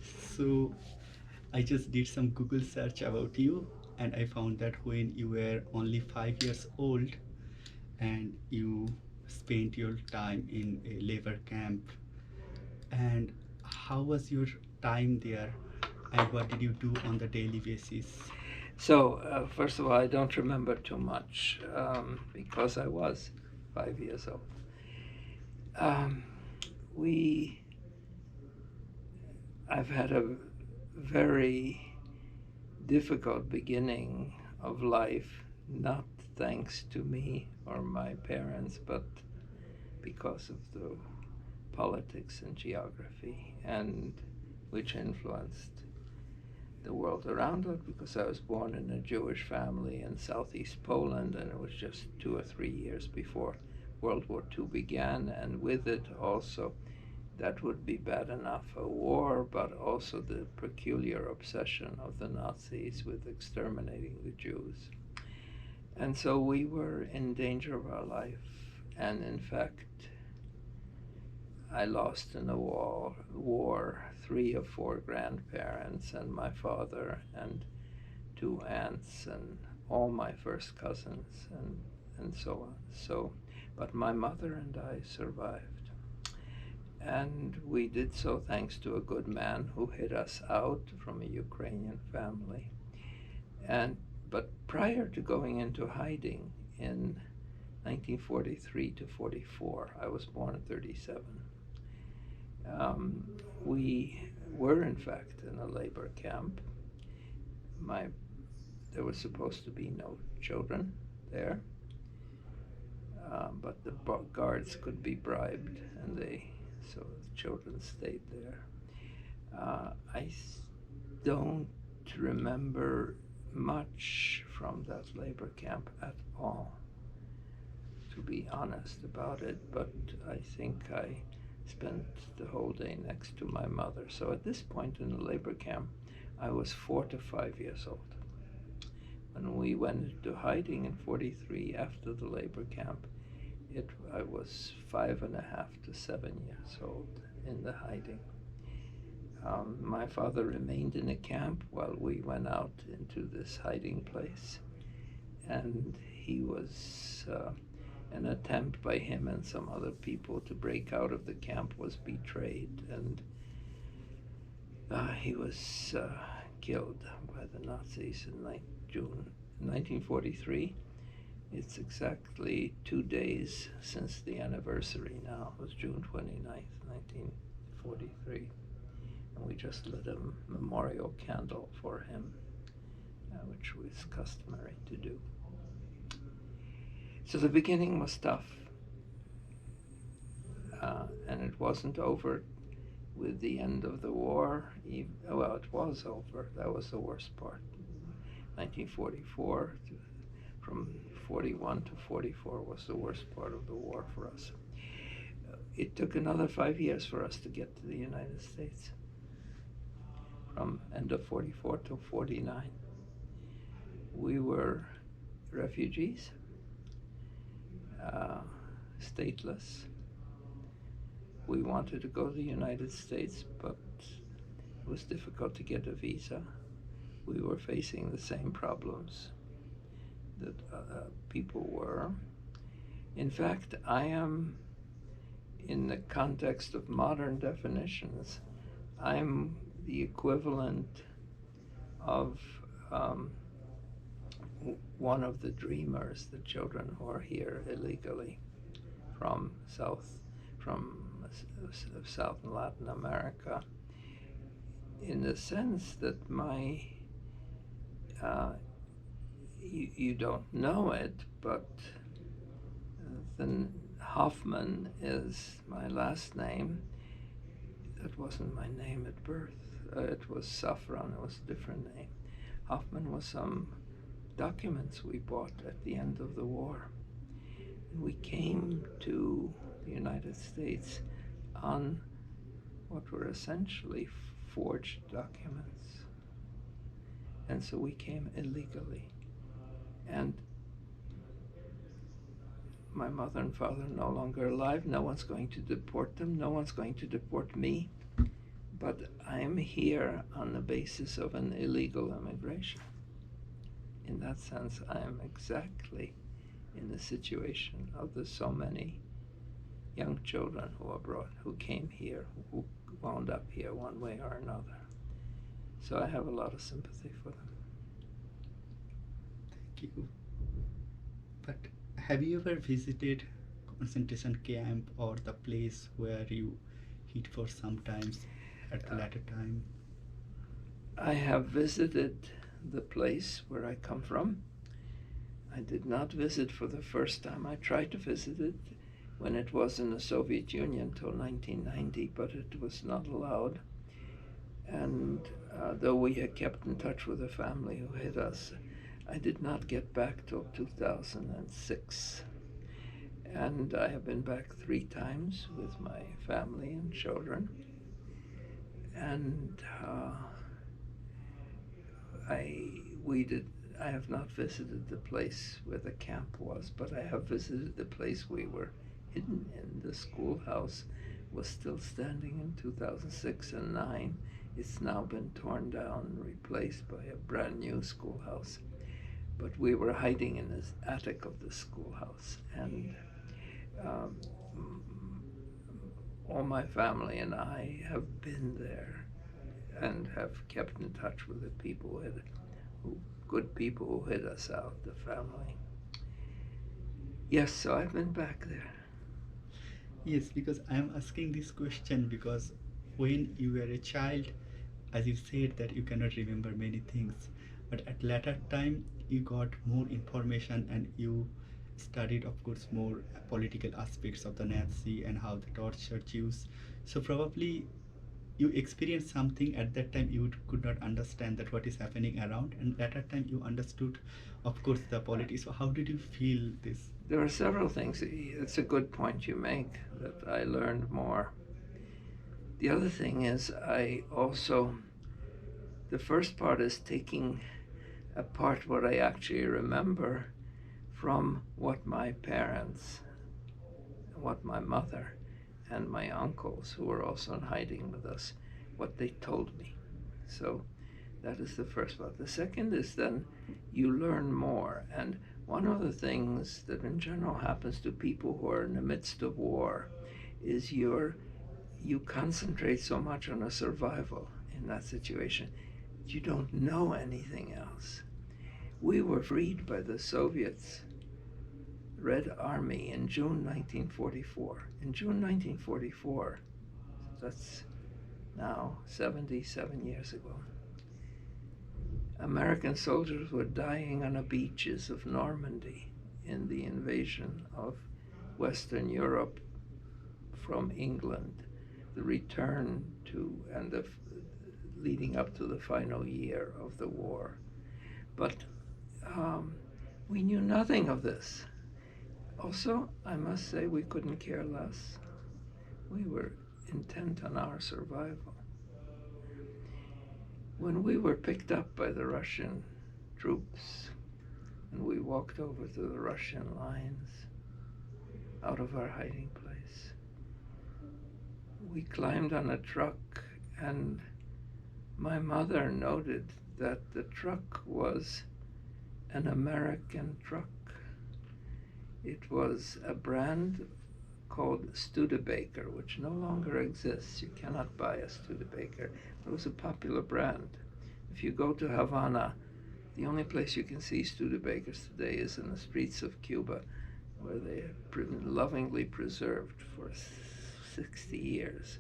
So I just did some Google search about you, and I found that when you were only 5 years old and you spent your time in a labor camp, and how was your time there, and what did you do on the daily basis? So, first of all, I don't remember too much because I was 5 years old. Um, we, I've had a very difficult beginning of life, not thanks to me or my parents, but because of the politics and geography, and which influenced the world around it, because I was born in a Jewish family in southeast Poland, and it was just 2 or 3 years before World War II began, and with it also that would be bad enough a war, but also the peculiar obsession of the Nazis with exterminating the Jews. And so we were in danger of our life, and in fact, I lost in the war 3 or 4 grandparents and my father and 2 aunts and all my first cousins and so on. So, but my mother and I survived. And we did so thanks to a good man who hid us out from a Ukrainian family. And but prior to going into hiding in 1943 to 44, I was born in 37. Um, we were, in fact, in a labor camp. My, there was supposed to be no children there, but the guards could be bribed, and so the children stayed there. I don't remember much from that labor camp at all, to be honest about it, but I think I spent the whole day next to my mother. So at this point in the labor camp, I was 4 to 5 years old. When we went into hiding in 43 after the labor camp, I was 5.5 to 7 years old in the hiding. My father remained in the camp while we went out into this hiding place, and he was an attempt by him and some other people to break out of the camp was betrayed, and he was killed by the Nazis in June 1943. It's exactly 2 days since the anniversary now. It was June 29th, 1943. And we just lit a memorial candle for him, which was customary to do. So the beginning was tough, and it wasn't over with the end of the war. Well, it was over. That was the worst part. 1944, from 41 to 44 was the worst part of the war for us. It took another 5 years for us to get to the United States, from end of 44 to 49. We were refugees, stateless. We wanted to go to the United States, but it was difficult to get a visa. We were facing the same problems that people were. In fact, I am, in the context of modern definitions, I'm the equivalent of one of the dreamers, the children who are here illegally from South and Latin America, in the sense that you don't know it, but the Hoffmann is my last name. That wasn't my name at birth. It was Safran. It was a different name. Hoffmann was some documents we bought at the end of the war. And we came to the United States on what were essentially forged documents. And so we came illegally. And my mother and father are no longer alive. No one's going to deport them. No one's going to deport me. but I'm here on the basis of an illegal immigration. In that sense, I am exactly in the situation of the so many young children who came here, who wound up here one way or another. So I have a lot of sympathy for them. Thank you. But have you ever visited concentration camp or the place where you hid for some times at the latter time? I have visited the place where I come from. I did not visit for the first time. I tried to visit it when it was in the Soviet Union till 1990, but it was not allowed. And though we had kept in touch with the family who hid us, I did not get back till 2006. And I have been back 3 times with my family and children. And I have not visited the place where the camp was, but I have visited the place we were hidden in. The schoolhouse was still standing in 2006 and 9. It's now been torn down and replaced by a brand new schoolhouse. But we were hiding in the attic of the schoolhouse, and um, all my family and I have been there and have kept in touch with the people good people who hid us out, the family. Yes, so I've been back there. Yes, because I am asking this question because when you were a child, as you said that you cannot remember many things, but at later time you got more information and you studied, of course, more political aspects of the Nazi and how they tortured Jews. So probably you experienced something at that time you could not understand that what is happening around, and at that time you understood, of course, the politics. So how did you feel this? There are several things. It's a good point you make that I learned more. The other thing is the first part is taking apart what I actually remember from what my parents, what my mother and my uncles, who were also in hiding with us, what they told me. So that is the first part. The second is then you learn more. And one of the things that in general happens to people who are in the midst of war is you concentrate so much on a survival in that situation. You don't know anything else. We were freed by the Soviets Red Army in June 1944. In June 1944, that's now 77 years ago, American soldiers were dying on the beaches of Normandy in the invasion of Western Europe from England, the return to and the leading up to the final year of the war. But we knew nothing of this. Also, I must say we couldn't care less. We were intent on our survival. When we were picked up by the Russian troops and we walked over to the Russian lines out of our hiding place, we climbed on a truck, and my mother noted that the truck was an American truck. It was a brand called Studebaker, which no longer exists. You cannot buy a Studebaker. It was a popular brand. If you go to Havana, the only place you can see Studebakers today is in the streets of Cuba, where they have been lovingly preserved for 60 years.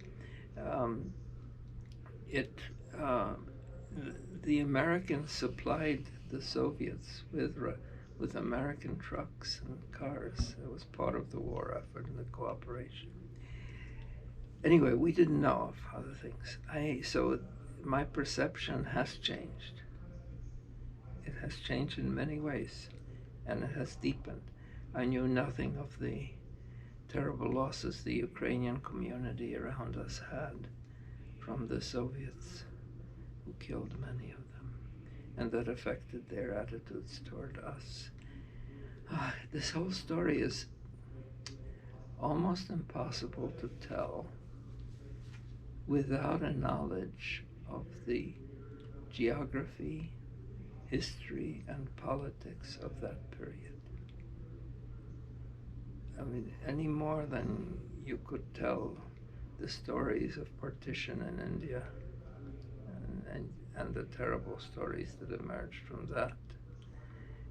The Americans supplied the Soviets with American trucks and cars. It was part of the war effort and the cooperation. Anyway, we didn't know of other things. So my perception has changed. It has changed in many ways, and it has deepened. I knew nothing of the terrible losses the Ukrainian community around us had from the Soviets, who killed many of them, and that affected their attitudes toward us. This whole story is almost impossible to tell without a knowledge of the geography, history, and politics of that period. I mean, any more than you could tell the stories of partition in India and the terrible stories that emerged from that,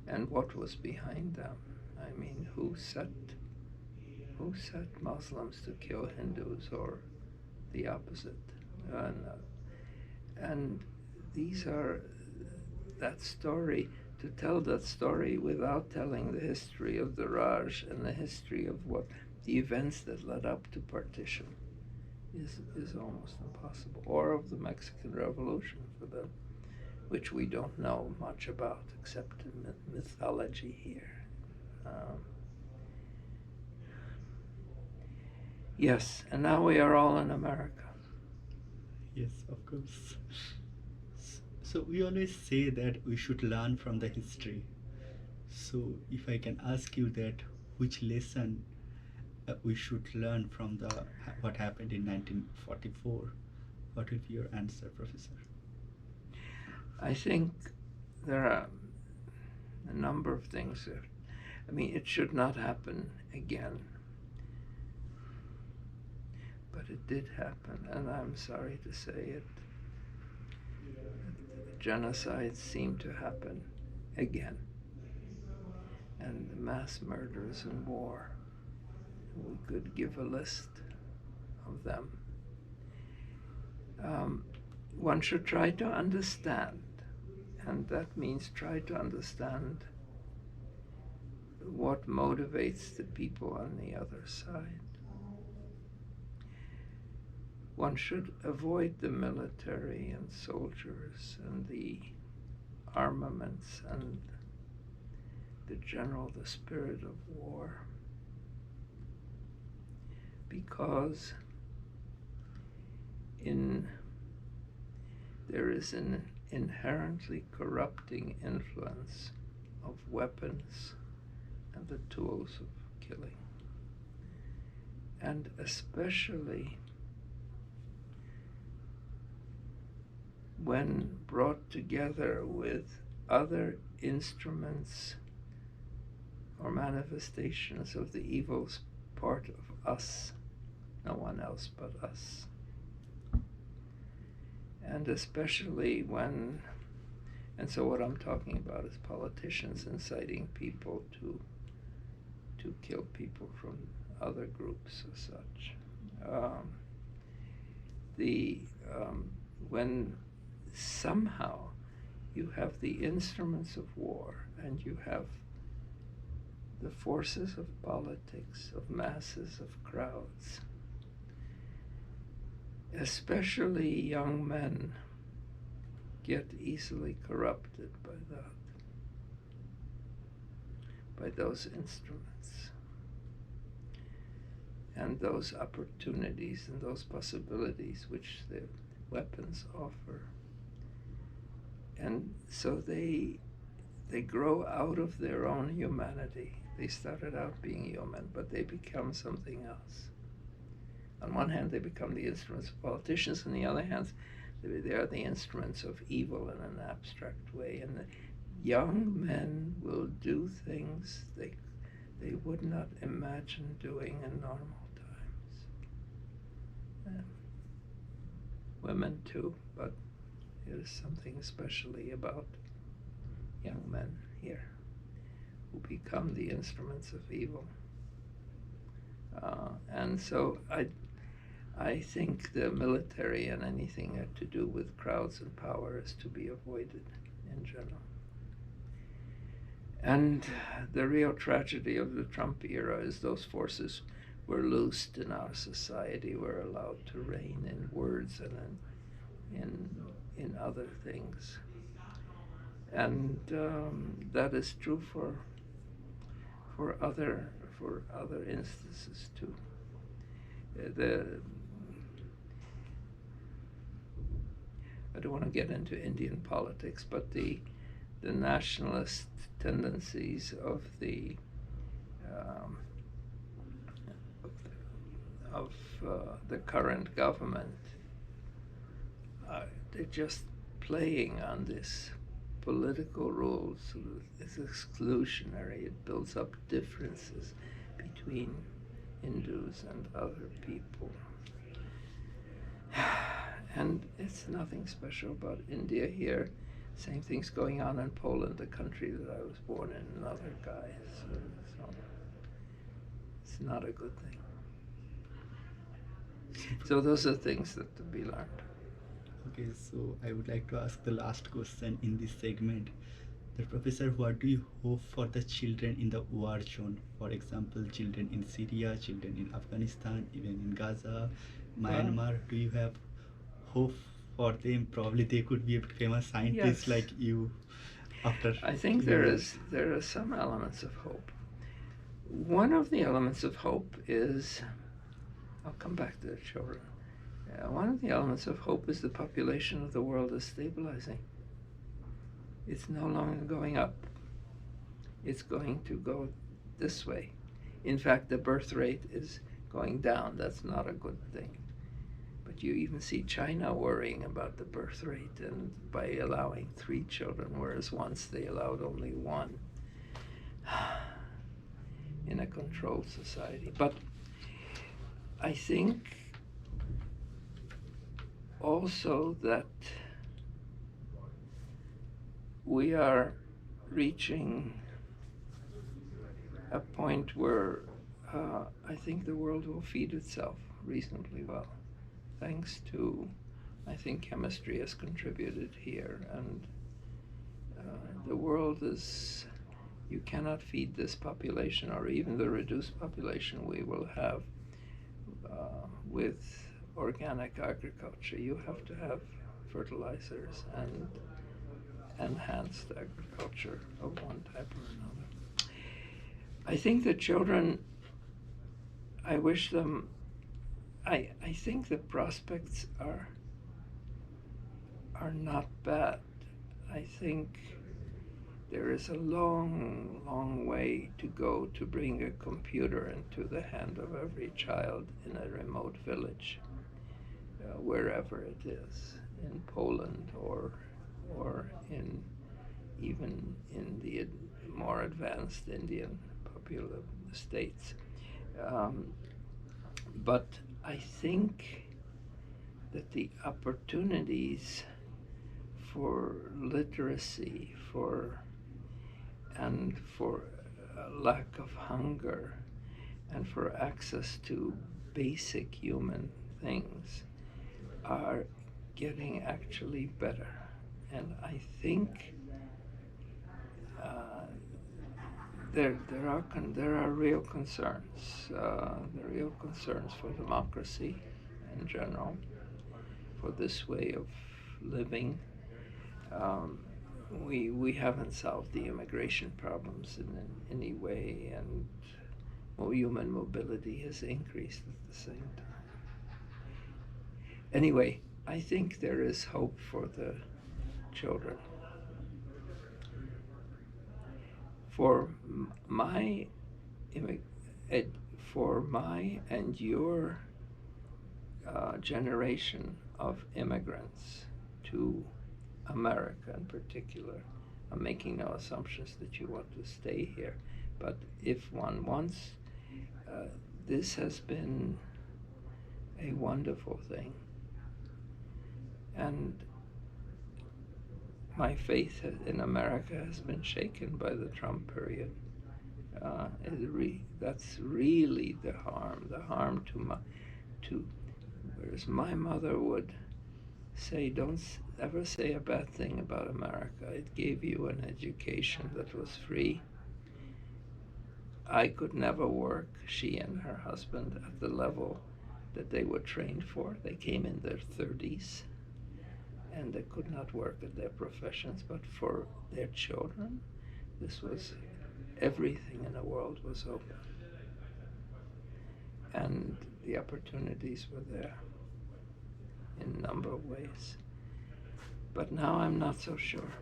and what was behind them. I mean, who set Muslims to kill Hindus or the opposite? And these are that story. To tell that story without telling the history of the Raj and the history of what the events that led up to partition is almost impossible, or of the Mexican Revolution, for them, which we don't know much about except in mythology here. Yes, and now we are all in America. Yes, of course. So we always say that we should learn from the history. So if I can ask you that, which lesson we should learn from what happened in 1944, what will be your answer, Professor? I think there are a number of things. I mean, it should not happen again. But it did happen, and I'm sorry to say it. Genocides seem to happen again, and mass murders and war. We could give a list of them. One should try to understand, and that means try to understand what motivates the people on the other side. One should avoid the military and soldiers and the armaments and the spirit of war, because there is an inherently corrupting influence of weapons and the tools of killing, and especially when brought together with other instruments or manifestations of the evils part of us, no one else but us. And especially and so what I'm talking about is politicians inciting people to kill people from other groups or such. When somehow you have the instruments of war and you have the forces of politics, of masses, of crowds, especially young men get easily corrupted by those instruments and those opportunities and those possibilities which the weapons offer. And so they grow out of their own humanity. They started out being human, but they become something else. On one hand, they become the instruments of politicians. On the other hand, they are the instruments of evil in an abstract way. And the young men will do things they would not imagine doing in normal times. Women too, but there is something especially about young men here who become the instruments of evil. And so I think the military and anything to do with crowds and power is to be avoided in general. And the real tragedy of the Trump era is those forces were loosed in our society, were allowed to reign in words and in other things. And that is true for other instances too. I don't want to get into Indian politics, but the nationalist tendencies of the current government they're just playing on this political rules. It's exclusionary. It builds up differences between Hindus and other people. And it's nothing special about India here. Same thing's going on in Poland, the country that I was born in, another guy. So it's not a good thing. So those are things that to be learned. Okay, so I would like to ask the last question in this segment. The professor, what do you hope for the children in the war zone? For example, children in Syria, children in Afghanistan, even in Gaza, Myanmar. Do you have hope for them? Probably they could be a famous scientist Yes. like you after I think years. there are some elements of hope. One of the elements of hope is, I'll come back to the children. One of the elements of hope is the population of the world is stabilizing. It's no longer going up. It's going to go this way. In fact, the birth rate is going down. That's not a good thing. But you even see China worrying about the birth rate and by allowing 3 children, whereas once they allowed only 1 in a controlled society. But I think also that we are reaching a point where I think the world will feed itself reasonably well, thanks to, I think chemistry has contributed here, and the world is, you cannot feed this population or even the reduced population we will have with organic agriculture. You have to have fertilizers and enhanced agriculture of one type or another. I think the children, I wish them, I think the prospects are not bad. I think there is a long, long way to go to bring a computer into the hand of every child in a remote village, wherever it is, in Poland or in even in the more advanced Indian popular states. But I think that the opportunities for literacy, and for lack of hunger, and for access to basic human things are getting actually better. And I think there are real concerns. There are real concerns for democracy in general, for this way of living. We haven't solved the immigration problems in any way, and human mobility has increased at the same time. Anyway, I think there is hope for the children. For my and your generation of immigrants to America in particular, I'm making no assumptions that you want to stay here, but if one wants, this has been a wonderful thing. And my faith in America has been shaken by the Trump period. That's really the harm to, whereas my mother would say, don't ever say a bad thing about America. It gave you an education that was free. I could never work, she and her husband, at the level that they were trained for. They came in their 30s and they could not work at their professions, but for their children, this was, everything in the world was open. And the opportunities were there in a number of ways. But now I'm not so sure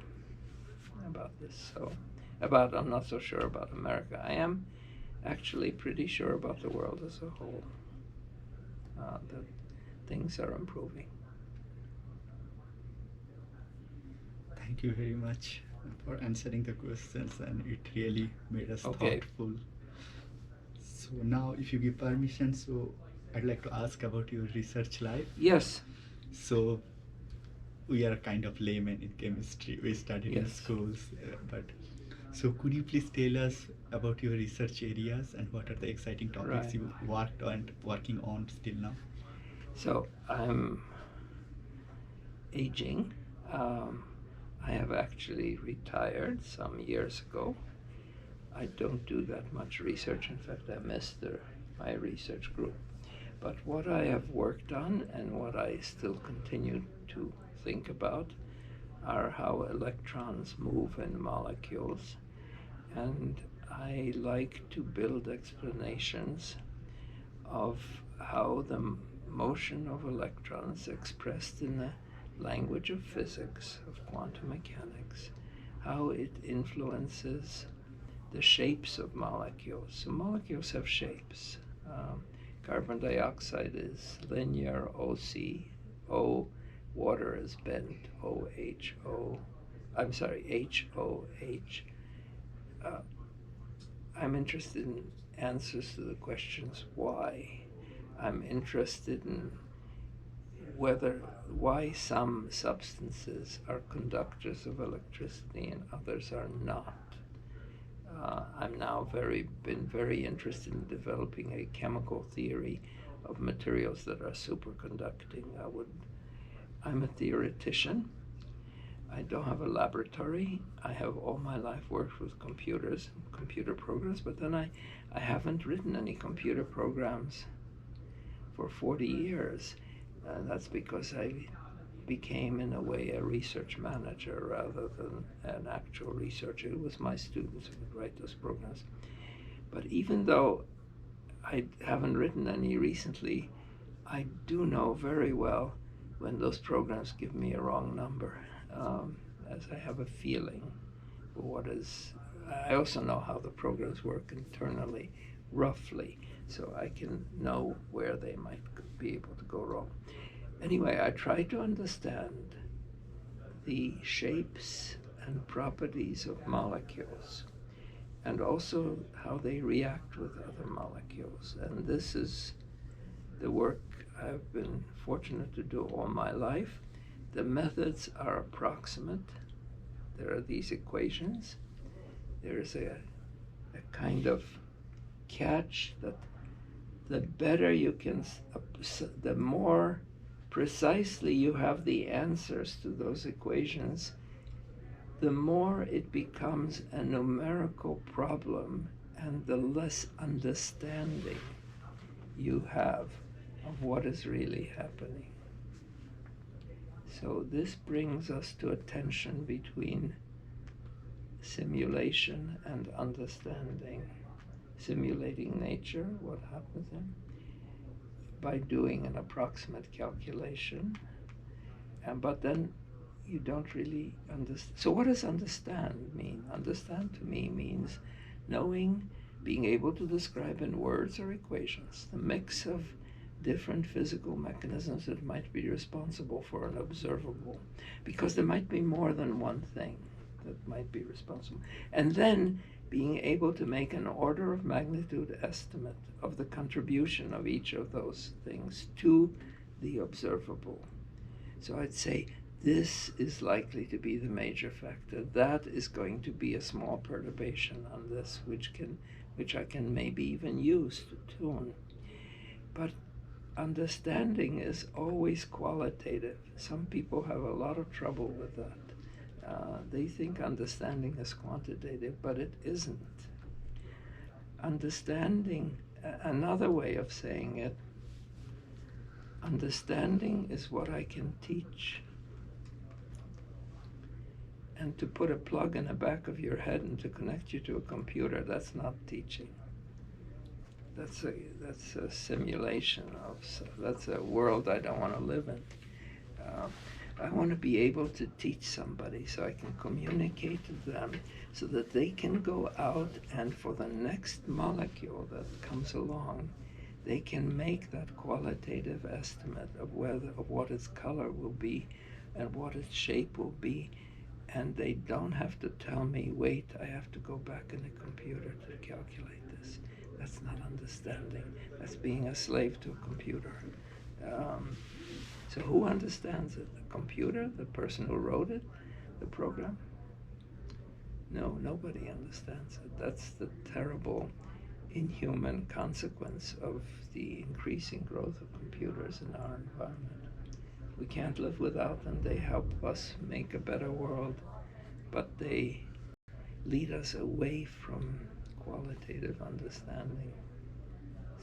about this. I'm not so sure about America. I am actually pretty sure about the world as a whole, that things are improving. Thank you very much for answering the questions, and it really made us Okay. thoughtful. So now, if you give permission, so I'd like to ask about your research life. Yes. So we are kind of laymen in chemistry. We studied in Yes. schools, but so could you please tell us about your research areas and what are the exciting topics Right. you worked on, working on still now? So I'm aging. Um, I have actually retired some years ago. I don't do that much research. In fact, I missed my research group. But what I have worked on and what I still continue to think about are how electrons move in molecules. And I like to build explanations of how the motion of electrons expressed in the language of physics, of quantum mechanics, how it influences the shapes of molecules. So molecules have shapes. Carbon dioxide is linear, OC, O. Water is bent, OHO. I'm sorry, HOH. I'm interested in answers to the questions why. I'm interested in why some substances are conductors of electricity and others are not. I'm now been very interested in developing a chemical theory of materials that are superconducting. I'm a theoretician. I don't have a laboratory. I have all my life worked with computers, computer programs, but then I haven't written any computer programs for 40 years. That's because I became, in a way, a research manager rather than an actual researcher. It was my students who would write those programs. But even though I haven't written any recently, I do know very well when those programs give me a wrong number, as I have a feeling for what is. I also know how the programs work internally, roughly, so I can know where they might be able to go wrong. Anyway, I try to understand the shapes and properties of molecules and also how they react with other molecules. And this is the work I've been fortunate to do all my life. The methods are approximate. There are these equations. There is a kind of catch that the better you can, the more precisely you have the answers to those equations, the more it becomes a numerical problem and the less understanding you have of what is really happening. So this brings us to a tension between simulation and understanding. Simulating nature, what happens then? By doing an approximate calculation, but then you don't really understand. So what does understand mean? Understand to me means knowing, being able to describe in words or equations the mix of different physical mechanisms that might be responsible for an observable, because there might be more than one thing that might be responsible. And then being able to make an order of magnitude estimate of the contribution of each of those things to the observable. So I'd say this is likely to be the major factor. That is going to be a small perturbation on this, which I can maybe even use to tune. But understanding is always qualitative. Some people have a lot of trouble with that. They think understanding is quantitative, but it isn't. Understanding, another way of saying it, understanding is what I can teach. And to put a plug in the back of your head and to connect you to a computer, that's not teaching. That's a simulation that's a world I don't want to live in. I want to be able to teach somebody so I can communicate to them so that they can go out and for the next molecule that comes along, they can make that qualitative estimate of what its color will be and what its shape will be and they don't have to tell me, wait, I have to go back in the computer to calculate this. That's not understanding. That's being a slave to a computer. Um, so who understands it? The computer? The person who wrote it? The program? No, nobody understands it. That's the terrible, inhuman consequence of the increasing growth of computers in our environment. We can't live without them. They help us make a better world, but they lead us away from qualitative understanding.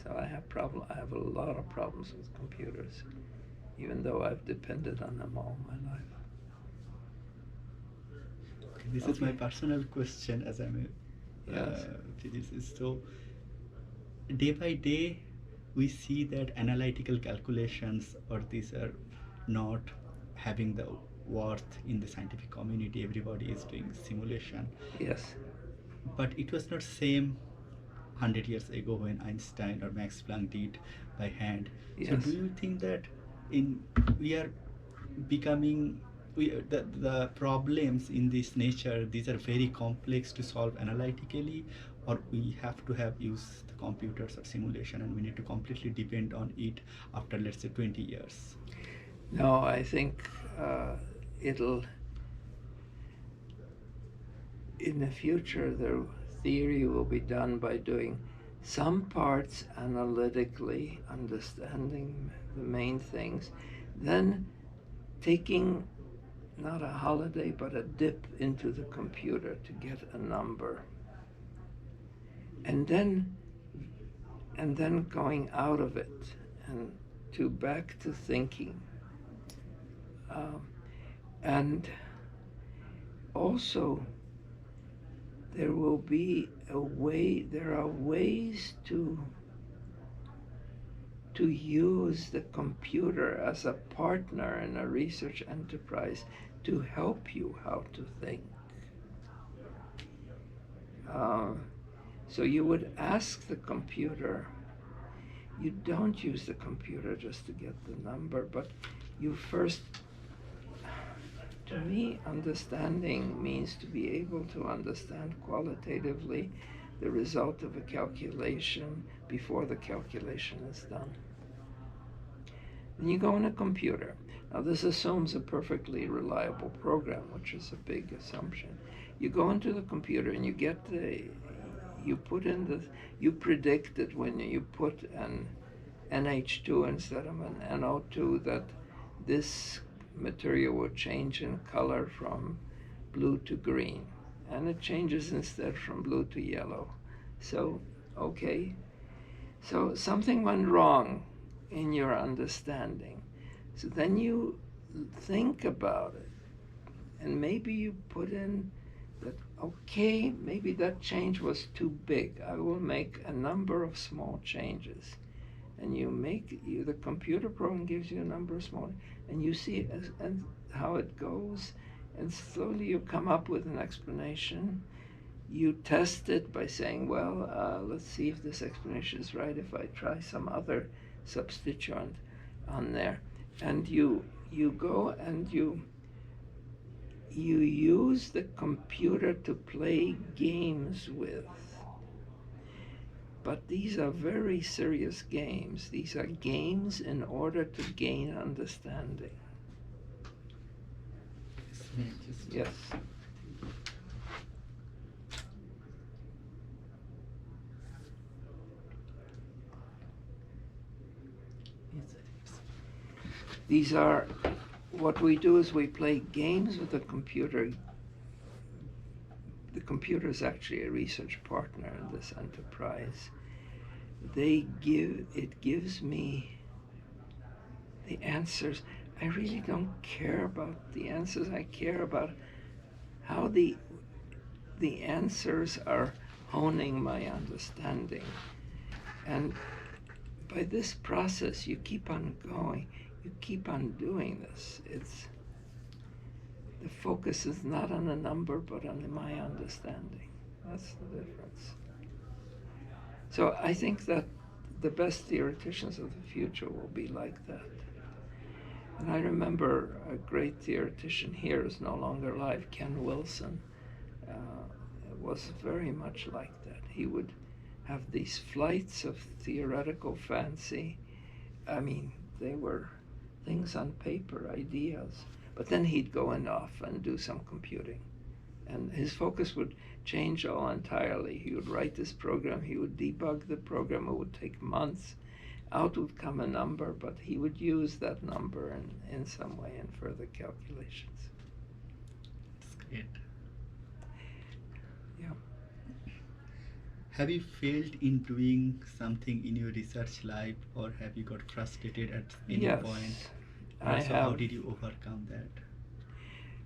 So I have a lot of problems with computers, even though I've depended on them all my life. Okay, this is my personal question as I'm a Yes. physicist. So day by day, we see that analytical calculations or these are not having the worth in the scientific community. Everybody is doing simulation, Yes. but it was not same 100 years ago when Einstein or Max Planck did by hand. So do Yes. you think that in we are becoming the problems in this nature, these are very complex to solve analytically, or we have to have used the computers or simulation and we need to completely depend on it after, let's say, 20 years? No, I think it'll, in the future, the theory will be done by doing some parts analytically, understanding the main things, then taking not a holiday, but a dip into the computer to get a number. And then going out of it and to back to thinking. And also, there will be there are ways to use the computer as a partner in a research enterprise to help you how to think. So you would ask the computer, you don't use the computer just to get the number, but you first, to me, understanding means to be able to understand qualitatively the result of a calculation before the calculation is done. Then you go in a computer. Now this assumes a perfectly reliable program, which is a big assumption. You go into the computer and you predict that when you put an NH2 instead of an NO2, that this material will change in color from blue to green. And it changes instead from blue to yellow. So, okay. So something went wrong in your understanding. So then you think about it. And maybe you put in that, okay, maybe that change was too big. I will make a number of small changes. And the computer program gives you a number of small, and you see and how it goes, and slowly you come up with an explanation. You test it by saying, well, let's see if this explanation is right if I try some other substituent on there. And you go and you use the computer to play games with. But these are very serious games. These are games in order to gain understanding. Yes. These are, what we do is we play games with the computer. The computer is actually a research partner in this enterprise. It gives me the answers. I really don't care about the answers. I care about how the answers are honing my understanding. And by this process, you keep on going. You keep on doing this. The focus is not on a number, but on my understanding. That's the difference. So I think that the best theoreticians of the future will be like that. And I remember a great theoretician here is no longer alive, Ken Wilson, was very much like that. He would have these flights of theoretical fancy. I mean, they were things on paper, ideas. But then he'd go in off and do some computing. And his focus would change all entirely. He would write this program, he would debug the program, it would take months. Out would come a number, but he would use that number in some way in further calculations. That's great. Yeah. Have you failed in doing something in your research life, or have you got frustrated at any Yes, point? I So how have. did you overcome that?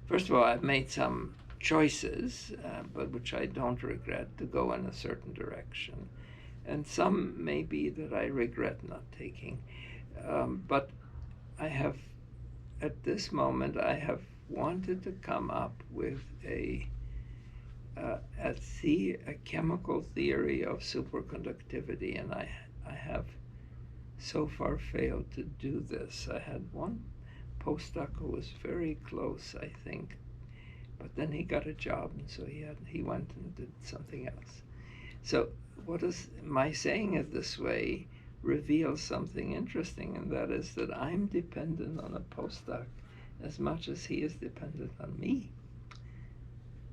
First of all, I've made some choices, but which I don't regret, to go in a certain direction. And some may be that I regret not taking. But I have, at this moment, I have wanted to come up with a chemical theory of superconductivity, and I have so far failed to do this. I had one postdoc who was very close, I think, but then he got a job, and so he went and did something else. So what is my saying it this way reveals something interesting, and that is that I'm dependent on a postdoc as much as he is dependent on me.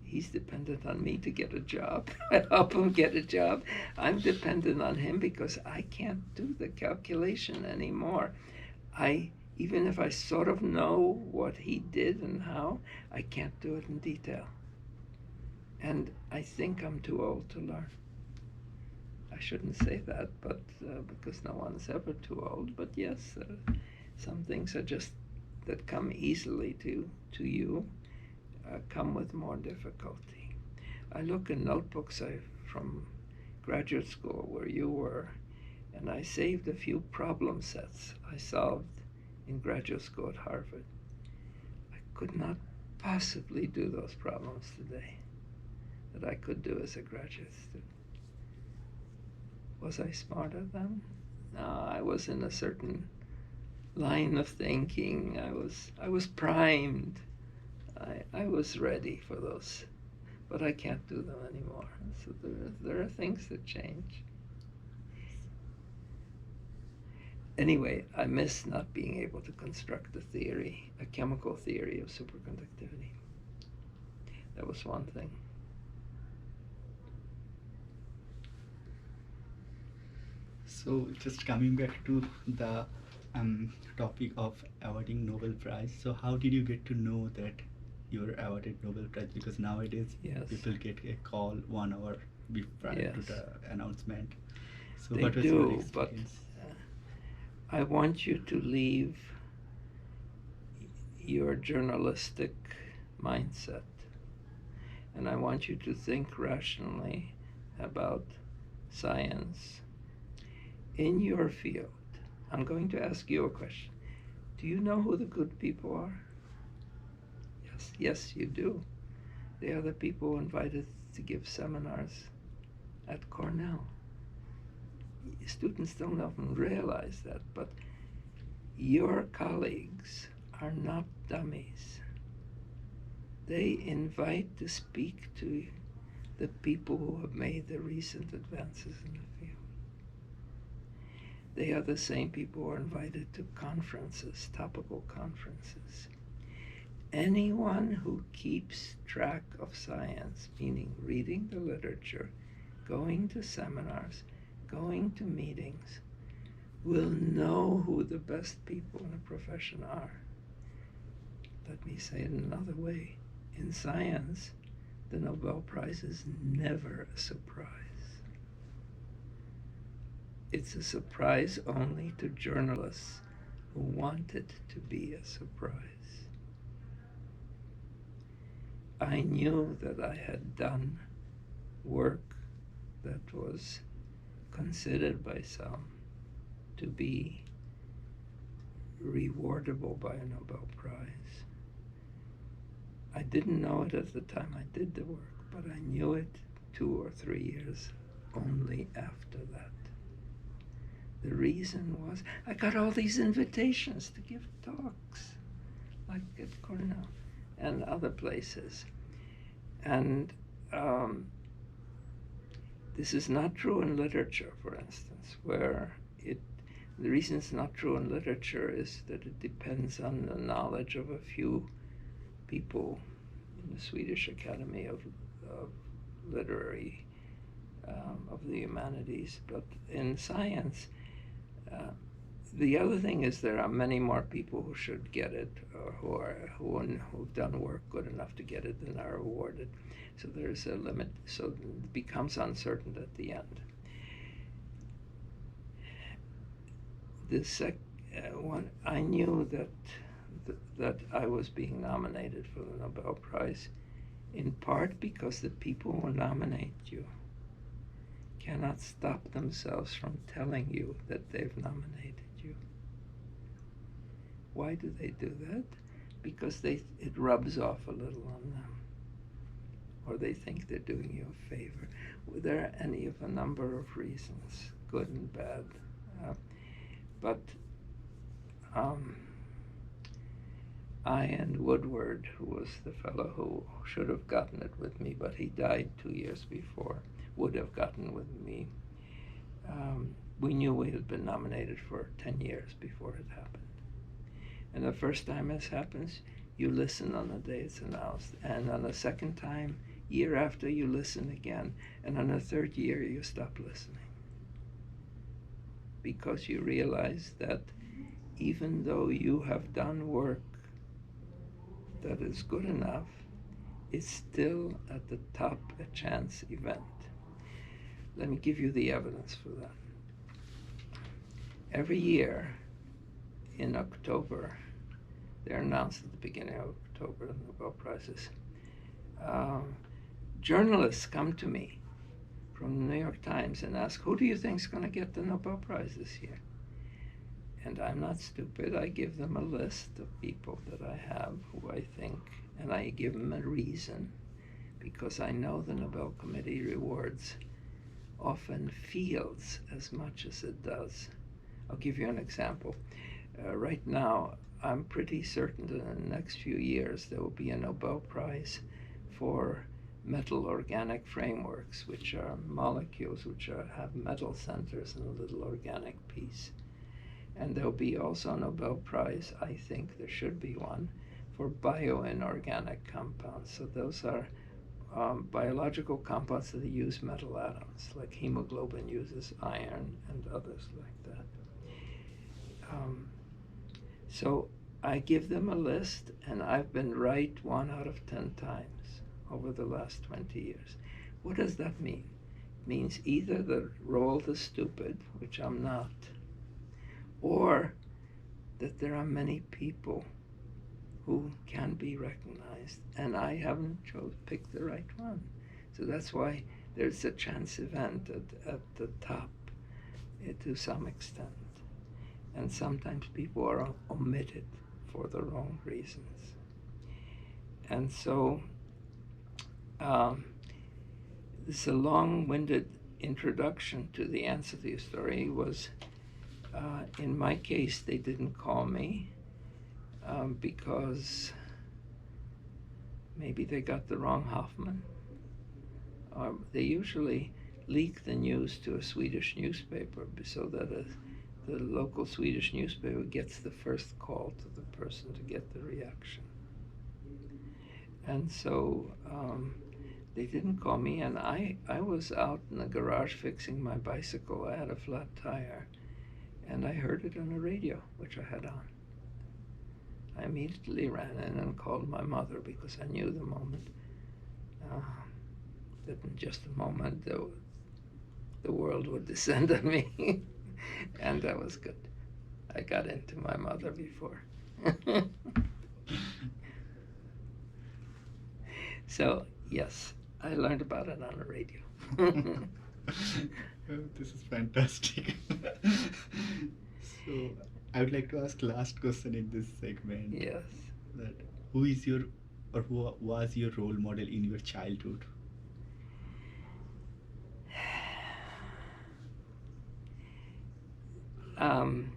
He's dependent on me to get a job. I help him get a job. I'm dependent on him because I can't do the calculation anymore. Even if I sort of know what he did and how, I can't do it in detail. And I think I'm too old to learn. I shouldn't say that, but because no one's ever too old. But yes, some things are just that come easily to you, come with more difficulty. I look in notebooks from graduate school where you were, and I saved a few problem sets I solved in graduate school at Harvard. I could not possibly do those problems today that I could do as a graduate student. Was I smarter then? No, I was in a certain line of thinking. I was primed. I was ready for those, but I can't do them anymore. So there are things that change. Anyway, I miss not being able to construct a chemical theory of superconductivity. That was one thing. So just coming back to the topic of awarding Nobel Prize. So how did you get to know that you were awarded Nobel Prize? Because nowadays Yes. people get a call 1 hour prior to Yes. the announcement. So They what was your do, but experience? I want you to leave your journalistic mindset, and I want you to think rationally about science in your field. I'm going to ask you a question. Do you know who the good people are? Yes, you do. They are the people invited to give seminars at Cornell. Students don't often realize that, but your colleagues are not dummies. They invite to speak to the people who have made the recent advances in the field. They are the same people who are invited to conferences, topical conferences. Anyone who keeps track of science, meaning reading the literature, going to seminars, going to meetings, will know who the best people in a profession are. Let me say it another way. In science, the Nobel Prize is never a surprise. It's a surprise only to journalists who want it to be a surprise. I knew that I had done work that was considered by some to be rewardable by a Nobel Prize. I didn't know it at the time I did the work, but I knew it 2 or 3 years only after that. the reason was I got all these invitations to give talks, like at Cornell and other places. And this is not true in literature, for instance, where the reason it's not true in literature is that it depends on the knowledge of a few people in the Swedish Academy of Literary, of the Humanities. But in science, the other thing is there are many more people who should get it, or who've done work good enough to get it than are awarded. So there's a limit. So it becomes uncertain at the end. The one, I knew that I was being nominated for the Nobel Prize, in part because the people who nominate you cannot stop themselves from telling you that they've nominated you. Why do they do that? Because it rubs off a little on them, or they think they're doing you a favor. There are any of a number of reasons, good and bad. But Ian Woodward, who was the fellow who should have gotten it with me, but he died 2 years before, would have gotten with me. We knew we had been nominated for 10 years before it happened. And the first time this happens, you listen on the day it's announced. And on the second time, year after, you listen again. And on the third year, you stop listening. Because you realize that even though you have done work that is good enough, it's still at the top a chance event. Let me give you the evidence for that. Every year in October, they're announced at the beginning of October, the Nobel Prizes. Journalists come to me from the New York Times and ask, who do you think is going to get the Nobel Prize this year? And I'm not stupid. I give them a list of people that I have who I think, and I give them a reason, because I know the Nobel Committee rewards often fields as much as it does. I'll give you an example. Right now, I'm pretty certain that in the next few years there will be a Nobel Prize for metal organic frameworks, which are molecules which have metal centers in a little organic piece. And there'll be also a Nobel Prize, I think there should be one, for bioinorganic compounds. So those are biological compounds that use metal atoms, like hemoglobin uses iron and others like that. So I give them a list, and I've been right 1 out of 10 times over the last 20 years. What does that mean? It means either that Roald is stupid, which I'm not, or that there are many people who can be recognized, and I haven't picked the right one. So that's why there's a chance event at the top to some extent. And sometimes people are omitted for the wrong reasons. And so this is a long-winded introduction to the answer to your story. Was in my case, they didn't call me because maybe they got the wrong Hoffmann. They usually leak the news to a Swedish newspaper so that the local Swedish newspaper gets the first call to the person to get the reaction. And so they didn't call me, and I was out in the garage fixing my bicycle. I had a flat tire, and I heard it on the radio, which I had on. I immediately ran in and called my mother because I knew the moment, that in just a moment the world would descend on me. And that was good. I got into my mother before. So, yes, I learned about it on the radio. Oh, this is fantastic. So, I would like to ask last question in this segment. Yes. That who is your, or who was your role model in your childhood? Um,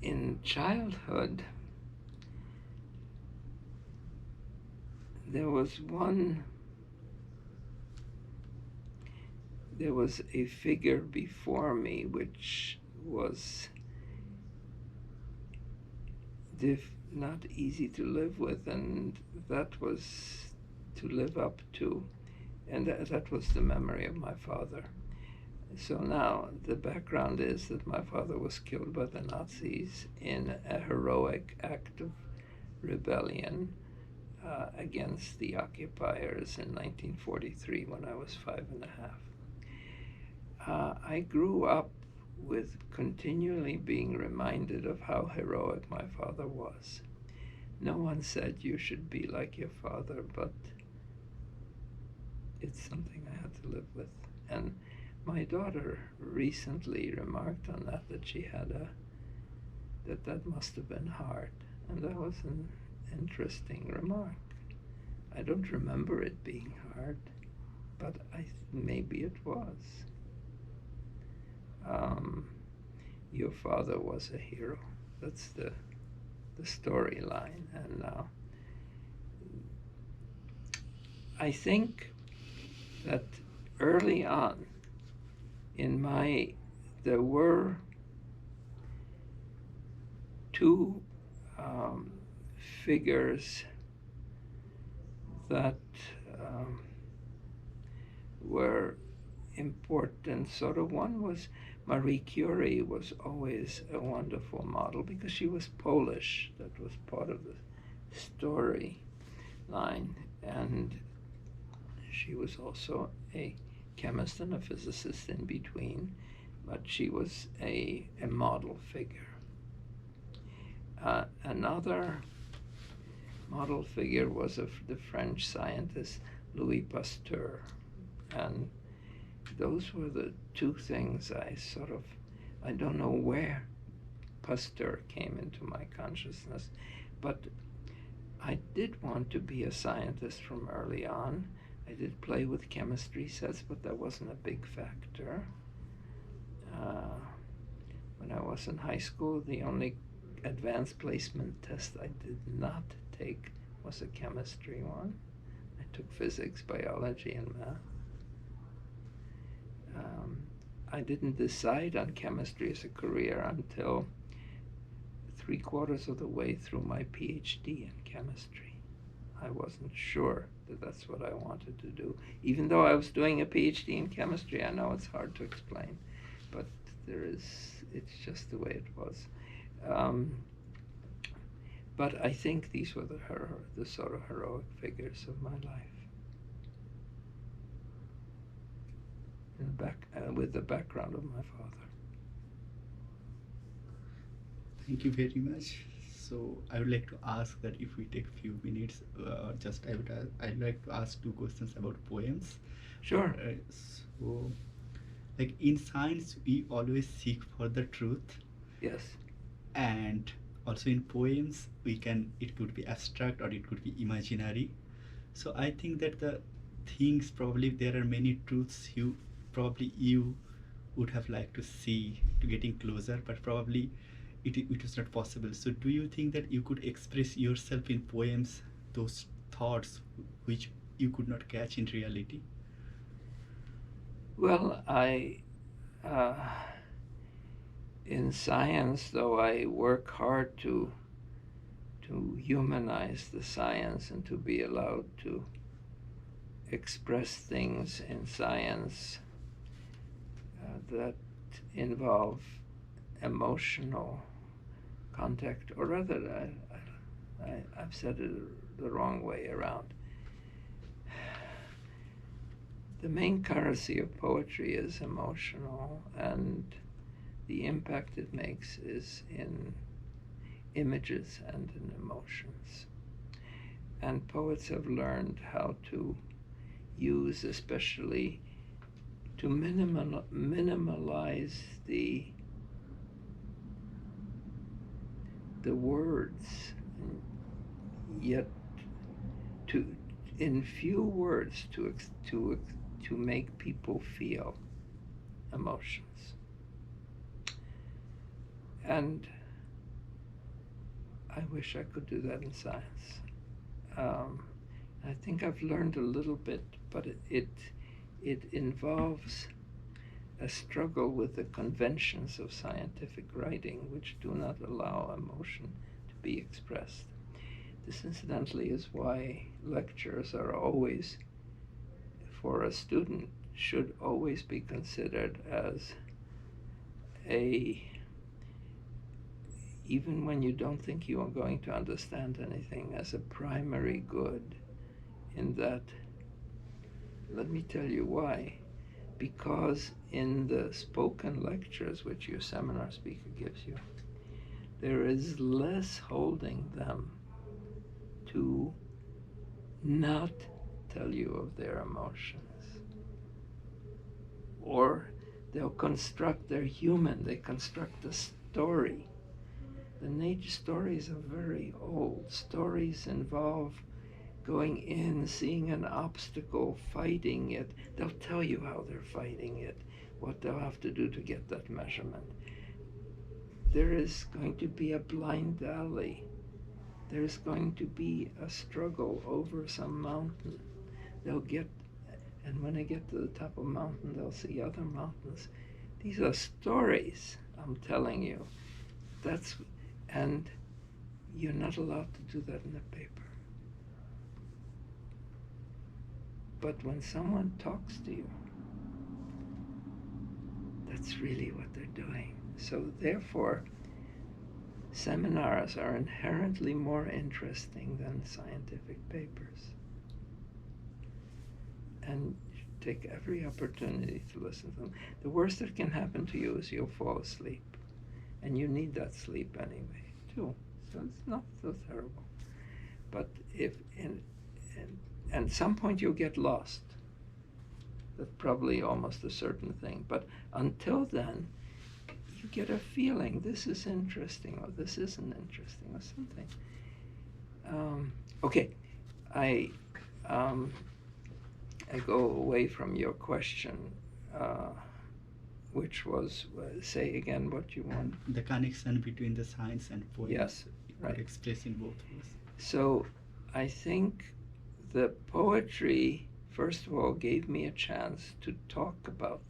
in childhood, there was a figure before me which was not easy to live with, and that was to live up to, and that was the memory of my father. So now the background is that my father was killed by the Nazis in a heroic act of rebellion against the occupiers in 1943 when I was 5.5. I grew up with continually being reminded of how heroic my father was. No one said you should be like your father, but it's something I had to live with. And my daughter recently remarked on that she had that must have been hard. And that was an interesting remark. I don't remember it being hard, but maybe it was. Your father was a hero. That's the storyline. And now I think that early on there were two figures that were important. Sort of one was Marie Curie was always a wonderful model because she was Polish. That was part of the storyline. And she was also a chemist and a physicist in between, but she was a model figure. Another model figure was of the French scientist Louis Pasteur. And those were the two things I don't know where Pasteur came into my consciousness, but I did want to be a scientist from early on. I did play with chemistry sets, but that wasn't a big factor. When I was in high school, the only advanced placement test I did not take was a chemistry one. I took physics, biology, and math. I didn't decide on chemistry as a career until 3/4 of the way through my PhD in chemistry. I wasn't sure that that's what I wanted to do. Even though I was doing a PhD in chemistry, I know it's hard to explain, but it's just the way it was. But I think these were the sort of heroic figures of my life. With the background of my father. Thank you very much. So I would like to ask that if we take a few minutes, I'd like to ask two questions about poems. Sure. So, like in science, we always seek for the truth, Yes. and also in poems, it could be abstract or it could be imaginary. So I think that the things probably there are many truths you would have liked to see to getting closer, but probably it was not possible. So do you think that you could express yourself in poems, those thoughts which you could not catch in reality? Well, in science, though, I work hard to humanize the science and to be allowed to express things in science that involve emotional contact, or rather, I've said it the wrong way around. The main currency of poetry is emotional, and the impact it makes is in images and in emotions. And poets have learned how to use, especially to minimalize the words, yet to, in few words, to make people feel emotions. And I wish I could do that in science. I think I've learned a little bit, but it involves a struggle with the conventions of scientific writing, which do not allow emotion to be expressed. This, incidentally, is why lectures are always, for a student, should always be considered as a, even when you don't think you are going to understand anything, as a primary good, in that, let me tell you why. Because in the spoken lectures which your seminar speaker gives you, there is less holding them to not tell you of their emotions. Or they'll construct, they're human, they construct a story. The nature stories are very old. Stories involve going in, seeing an obstacle, fighting it. They'll tell you how they're fighting it, what they'll have to do to get that measurement. There is going to be a blind alley. There's going to be a struggle over some mountain. They'll get, and when they get to the top of a mountain, they'll see other mountains. These are stories, I'm telling you. And you're not allowed to do that in a paper. But when someone talks to you, that's really what they're doing. So therefore, seminars are inherently more interesting than scientific papers. And you should take every opportunity to listen to them. The worst that can happen to you is you'll fall asleep. And you need that sleep anyway, too. So it's not so terrible. But if and some point you'll get lost. That's probably almost a certain thing. But until then, you get a feeling this is interesting or this isn't interesting or something. Okay, I go away from your question, which was, say again what you want. The connection between the science and poems. Yes, right. Expressed in both ways. So I think the poetry, first of all, gave me a chance to talk about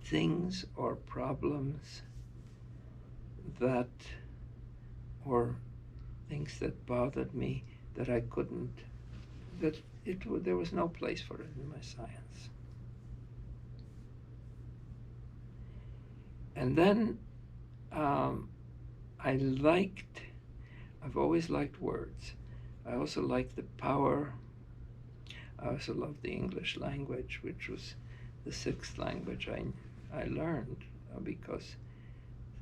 things or problems that, or things that bothered me that I couldn't, there was no place for it in my science. And then I've always liked words. I also liked the power. I also loved the English language, which was the sixth language I learned, because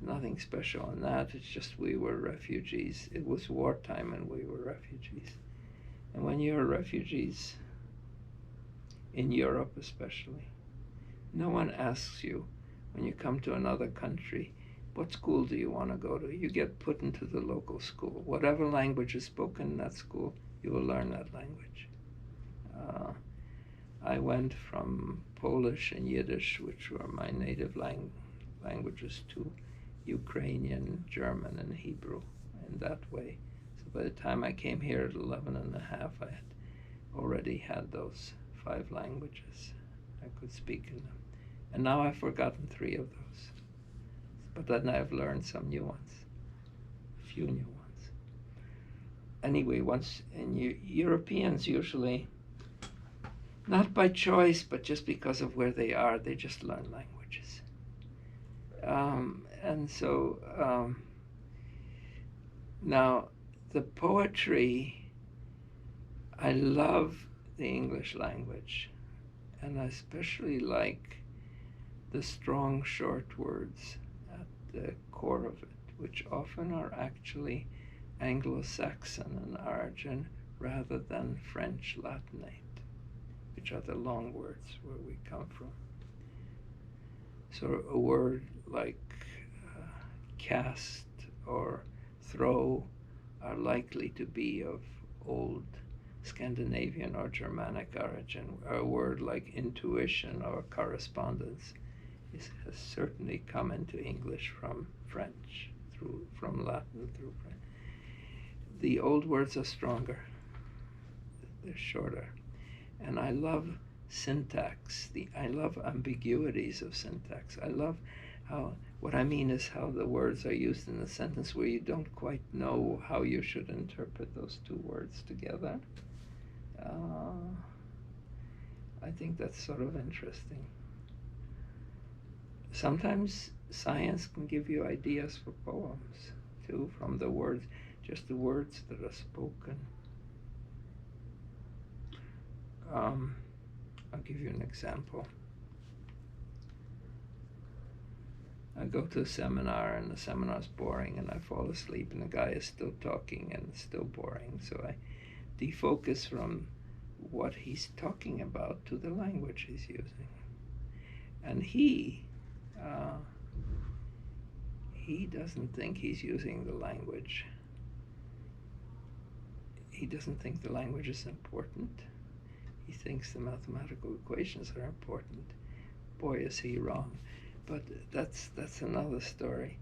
nothing special in that. It's just we were refugees. It was wartime and we were refugees. And when you're refugees, in Europe especially, no one asks you when you come to another country, what school do you want to go to? You get put into the local school. Whatever language is spoken in that school, you will learn that language. I went from Polish and Yiddish, which were my native languages, to Ukrainian, German, and Hebrew in that way. So by the time I came here at 11 and a half, I had already had those 5 languages. I could speak in them. And now I've forgotten 3 of those. But then I've learned some new ones, a few new ones. Anyway, Europeans usually, not by choice, but just because of where they are, they just learn languages. And so now the poetry, I love the English language, and I especially like the strong, short words at the core of it, which often are actually Anglo-Saxon in origin rather than French Latinate, which are the long words where we come from. So a word like cast or throw are likely to be of old Scandinavian or Germanic origin. A word like intuition or correspondence has certainly come into English from French, from Latin through French. The old words are stronger, they're shorter. And I love syntax. I love ambiguities of syntax. I love what I mean is how the words are used in a sentence where you don't quite know how you should interpret those two words together. I think that's sort of interesting. Sometimes science can give you ideas for poems, too, from the words, just the words that are spoken. I'll give you an example. I go to a seminar and the seminar's boring and I fall asleep and the guy is still talking and it's still boring. So I defocus from what he's talking about to the language he's using. And he doesn't think he's using the language. He doesn't think the language is important. He thinks the mathematical equations are important. Boy, is he wrong. But that's another story.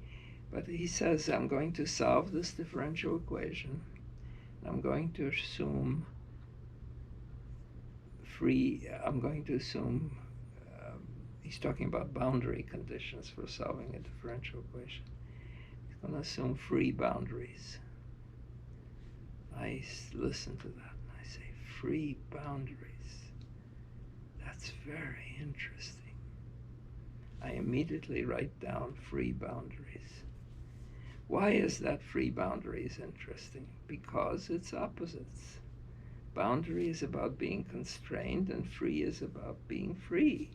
But he says, I'm going to solve this differential equation. I'm going to assume he's talking about boundary conditions for solving a differential equation. He's going to assume free boundaries. I listen to that and I say, free boundaries. That's very interesting. I immediately write down free boundaries. Why is that free boundaries interesting? Because it's opposites. Boundary is about being constrained and free is about being free.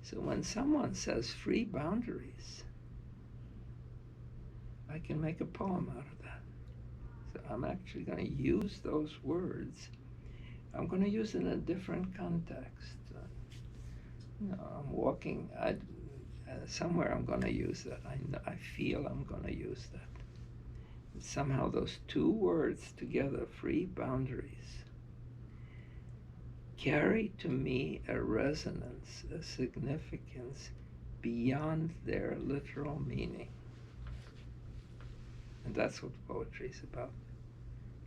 So when someone says free boundaries, I can make a poem out of that. So I'm actually going to use those words. I'm going to use it in a different context. I'm walking, somewhere I'm going to use that. I feel I'm going to use that. And somehow those two words together, free boundaries, carry to me a resonance, a significance beyond their literal meaning. And that's what poetry is about.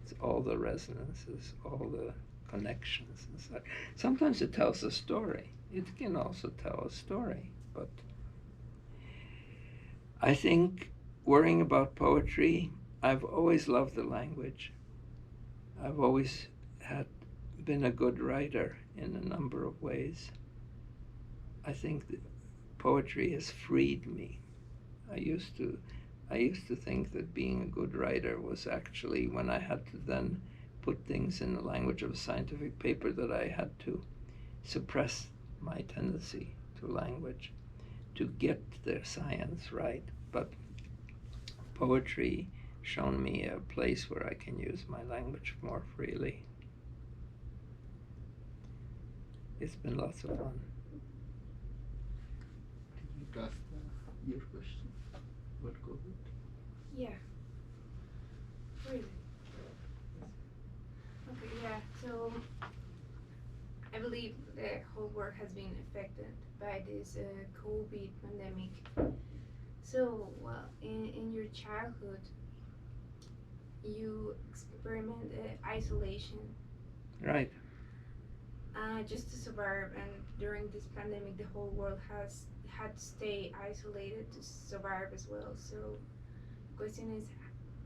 It's all the resonances, all the connections and such. Sometimes it tells a story. It can also tell a story, but I think worrying about poetry, I've always loved the language. I've always been a good writer in a number of ways. I think that poetry has freed me. I used to think that being a good writer was actually when I had to then put things in the language of a scientific paper that I had to suppress my tendency to language to get the science right. But poetry shown me a place where I can use my language more freely. It's been lots of fun. Did you ask your question? What COVID? Yeah. Really? Okay, yeah. So I believe the whole world has been affected by this COVID pandemic. So, well, in your childhood, you experiment isolation. Right. Just to survive, and during this pandemic, the whole world has had to stay isolated to survive as well. So, the question is,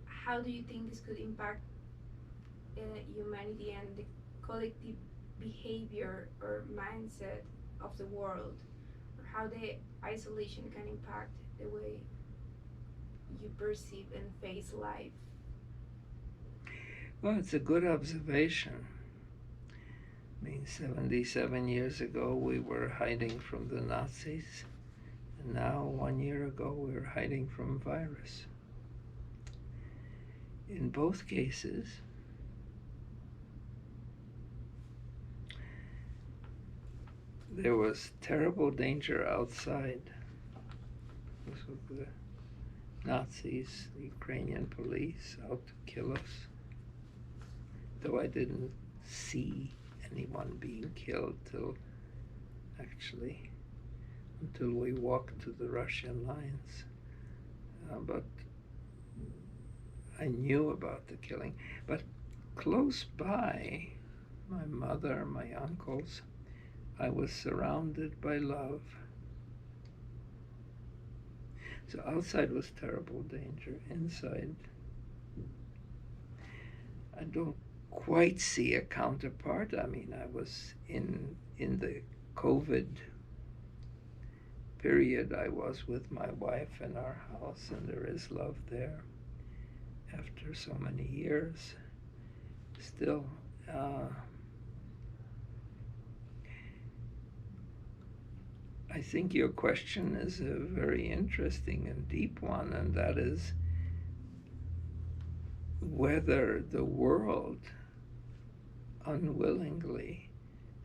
how do you think this could impact humanity and the collective behavior or mindset of the world, or how the isolation can impact the way you perceive and face life? Well, it's a good observation. I mean, 77 years ago we were hiding from the Nazis, and now 1 year ago we were hiding from virus. In both cases, there was terrible danger outside. Nazis, the Ukrainian police, out to kill us. Though I didn't see anyone being killed until we walked to the Russian lines. But I knew about the killing. But close by, my mother, my uncles, I was surrounded by love. So outside was terrible danger. Inside, I don't quite see a counterpart. I mean, I was in the COVID period. I was with my wife in our house, and there is love there. After so many years, still. I think your question is a very interesting and deep one, and that is whether the world unwillingly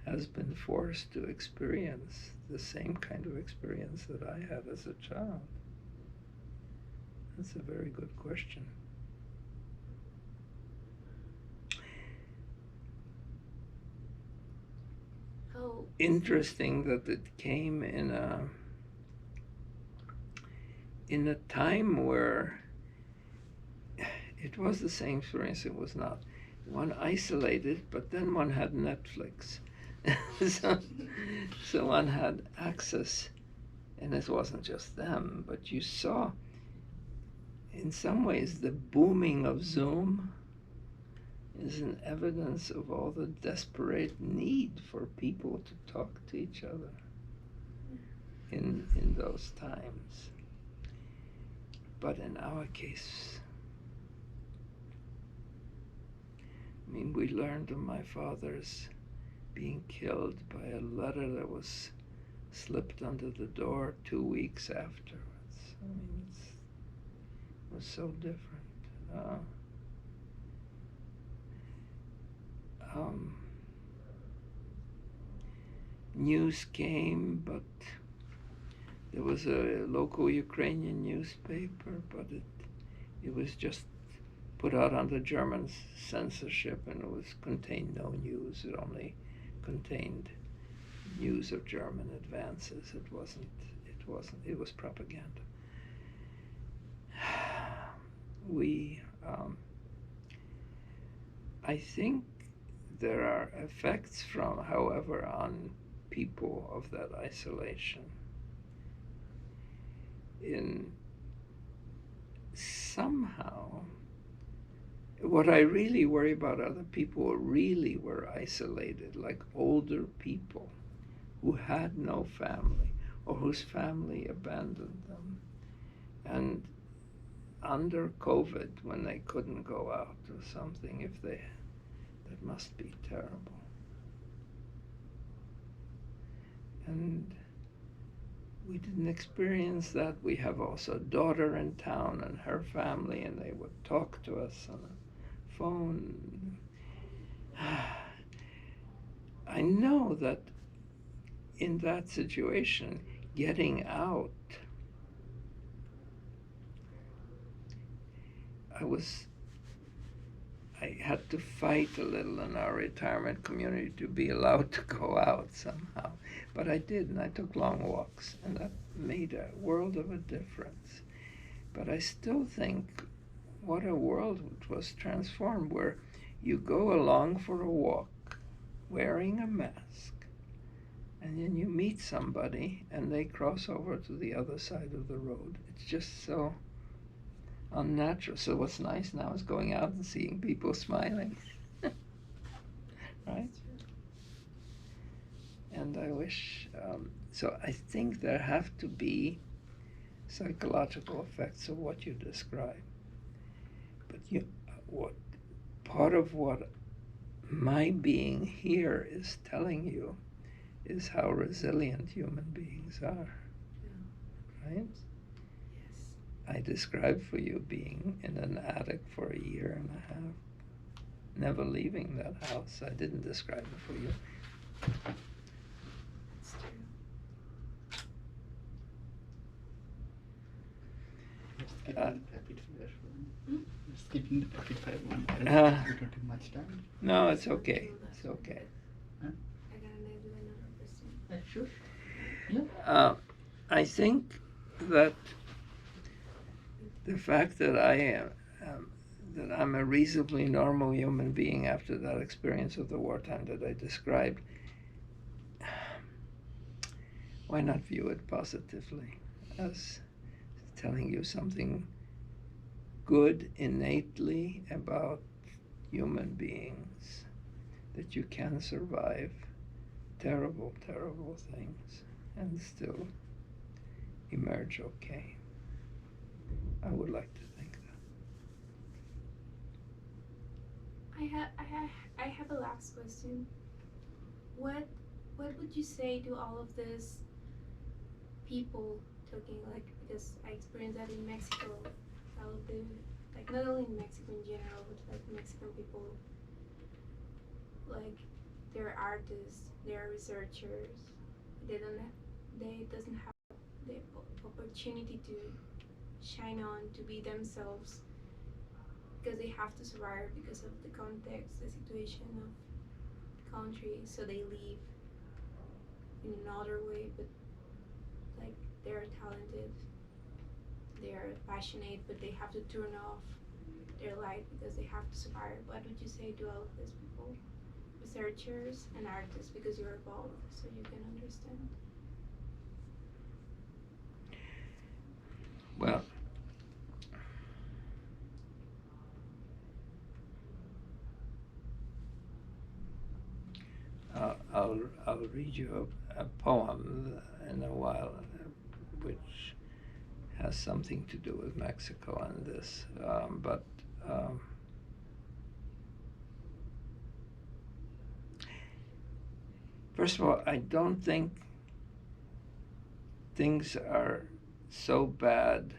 has been forced to experience the same kind of experience that I had as a child. That's a very good question. Oh. Interesting that it came in a time where it was the same experience. It was not one isolated, but then one had Netflix. so one had access, and it wasn't just them, but you saw in some ways the booming of Zoom is an evidence of all the desperate need for people to talk to each other in those times. But in our case, I mean, we learned of my father's being killed by a letter that was slipped under the door 2 weeks afterwards. I mean, it was so different. News came, but there was a local Ukrainian newspaper, but it was just put out under German censorship, and it contained no news. It only contained news of German advances. It was propaganda. I think there are effects from, however, on people of that isolation. In somehow, what I really worry about are the people who really were isolated, like older people who had no family or whose family abandoned them. And under COVID, when they couldn't go out or something, that must be terrible. And we didn't experience that. We have also a daughter in town and her family, and they would talk to us on the phone. I know that in that situation, getting out, I had to fight a little in our retirement community to be allowed to go out somehow. But I did, and I took long walks, and that made a world of a difference. But I still think what a world was transformed, where you go along for a walk wearing a mask, and then you meet somebody and they cross over to the other side of the road. It's just so unnatural. So what's nice now is going out and seeing people smiling. Right? And I wish, so I think there have to be psychological effects of what you describe. But part of what my being here is telling you is how resilient human beings are. Yeah. Right? Yes. I described for you being in an attic for a year and a half, never leaving that house. I didn't describe it for you. That's true. skipping the rapid fire one. Hmm? Skipping the rapid fire one. As Uh, we don't have much time. no, it's Not okay. too It's long, okay. but Huh? I gotta do another question. Sure. Yeah. I think that the fact that um, that I'm a reasonably normal human being after that experience of the wartime that I described, why not view it positively as telling you something good innately about human beings, that you can survive terrible, terrible things and still emerge okay. I would like to think I have a last question. What what would you say to all of this people talking, like, because I experienced that in Mexico, all of the, like, not only in Mexico in general, but like Mexican people, like, they're artists, they're researchers, they don't have, they doesn't have the opportunity to shine on, to be themselves, because they have to survive because of the context, the situation of the country, so they leave in another way, but like they're talented, they're passionate, but they have to turn off their light because they have to survive. What would you say to all of these people, researchers and artists, because you're both, so you can understand? well, I'll read you a poem in a while, which has something to do with Mexico and this. But first of all, I don't think things are so bad.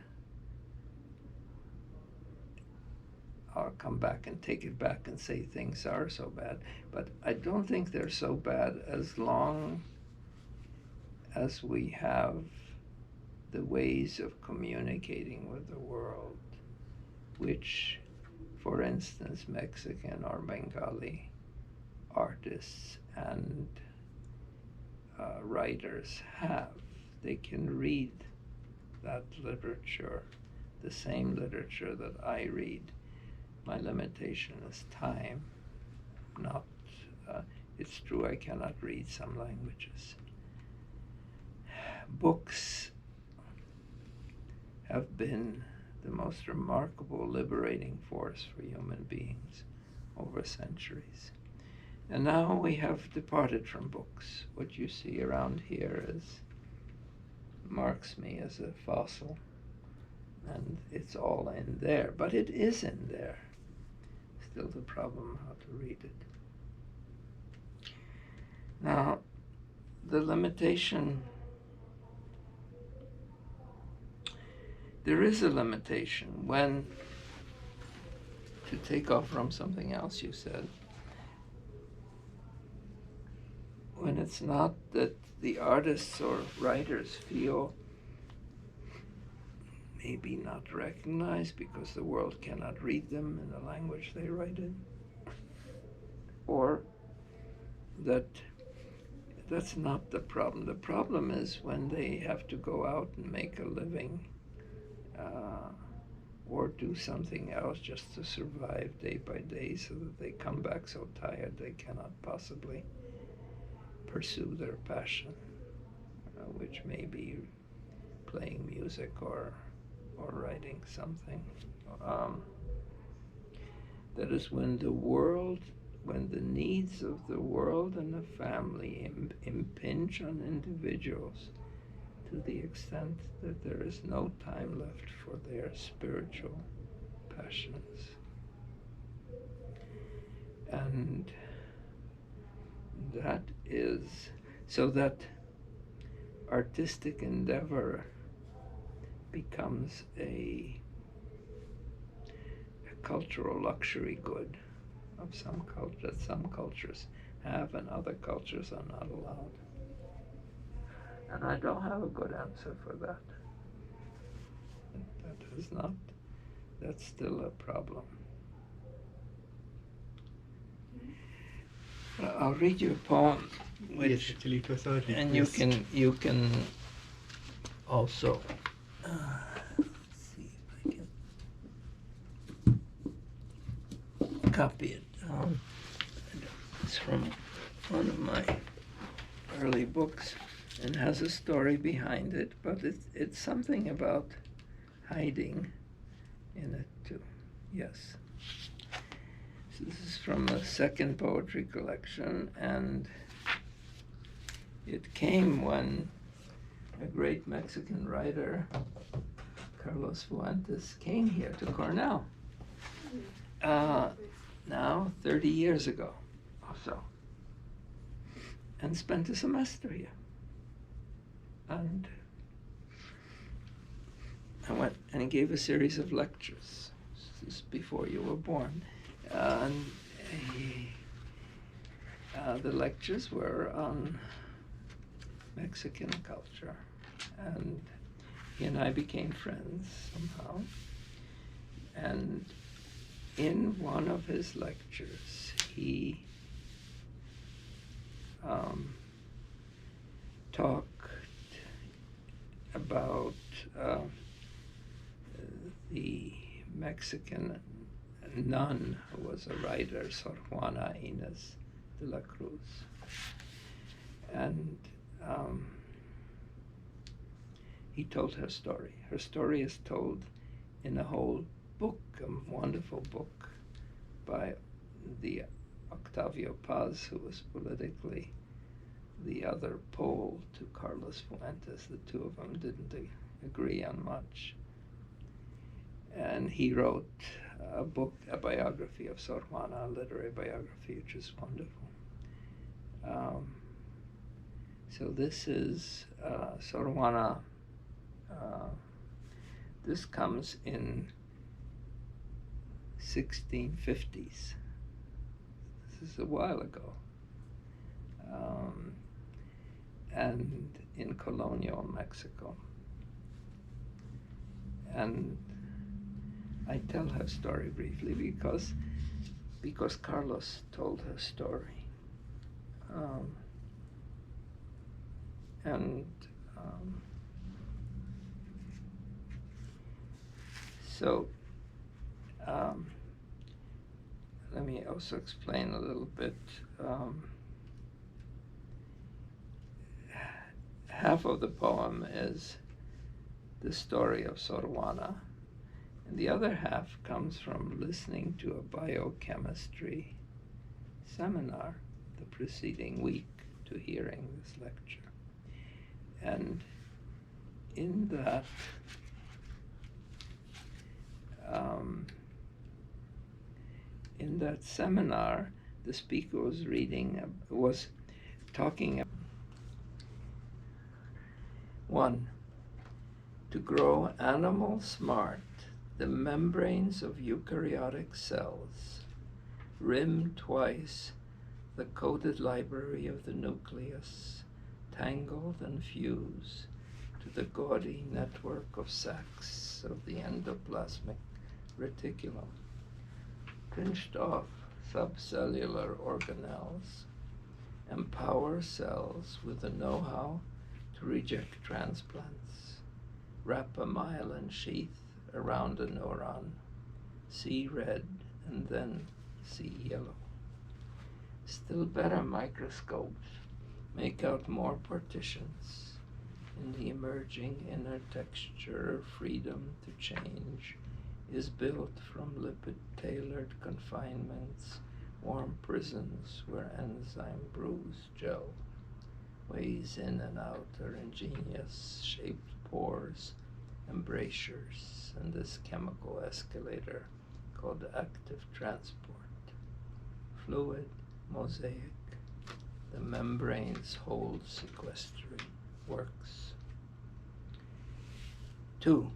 I'll come back and take it back and say things are so bad. But I don't think they're so bad as long as we have the ways of communicating with the world, which, for instance, Mexican or Bengali artists and writers have. They can read that literature, the same literature that I read. My limitation is time, not, it's true I cannot read some languages. Books have been the most remarkable liberating force for human beings over centuries. And now we have departed from books. What you see around here marks me as a fossil, and it's all in there, but it is in there. Still the problem how to read it. Now, the limitation, there is a limitation when, to take off from something else you said, when it's not that the artists or writers feel maybe not recognized because the world cannot read them in the language they write in, or that's not the problem. The problem is when they have to go out and make a living, or do something else just to survive day by day, so that they come back so tired they cannot possibly pursue their passion, which may be playing music or writing something. Um, that is when the world, when the needs of the world and the family impinge on individuals to the extent that there is no time left for their spiritual passions. And that is so that artistic endeavor becomes a cultural luxury good of some culture that some cultures have and other cultures are not allowed. And I don't have a good answer for that. That has not. That's still a problem. I'll read you a poem, Yes, which actually, it was our request. and you can also let's see if I can copy it. It's from one of my early books and has a story behind it, but it's something about hiding in it too. Yes. So this is from the second poetry collection, and it came when a great Mexican writer, Carlos Fuentes, came here to Cornell. Now 30 years ago or so, and spent a semester here. And I went and he gave a series of lectures. This is before you were born. And the lectures were on Mexican culture. And he and I became friends somehow. And in one of his lectures, he talked about the Mexican nun who was a writer, Sor Juana Inés de la Cruz. And he told her story. Her story is told in a whole book, a wonderful book by the Octavio Paz, who was politically the other pole to Carlos Fuentes. The two of them didn't agree on much. And he wrote a book, a biography of Sor Juana, a literary biography, which is wonderful. So this is Sor Juana. This comes in 1650s. This is a while ago. And in colonial Mexico. And I tell her story briefly because Carlos told her story. So let me also explain a little bit. Half of the poem is the story of Sor Juana, and the other half comes from listening to a biochemistry seminar the preceding week to hearing this lecture. And in that seminar, the speaker was talking about 1. To grow animal smart, the membranes of eukaryotic cells rim twice the coded library of the nucleus, tangled and fuse to the gaudy network of sacs of the endoplasmic reticulum, pinched off subcellular organelles, empower cells with the know-how to reject transplants, wrap a myelin sheath around a neuron, see red and then see yellow. Still better microscopes make out more partitions in the emerging inner texture. Freedom to change is built from lipid-tailored confinements, warm prisons where enzyme brews gel, ways in and out are ingenious shaped pores, embrasures, and this chemical escalator called active transport. Fluid, mosaic, the membranes hold sequestering works. 2.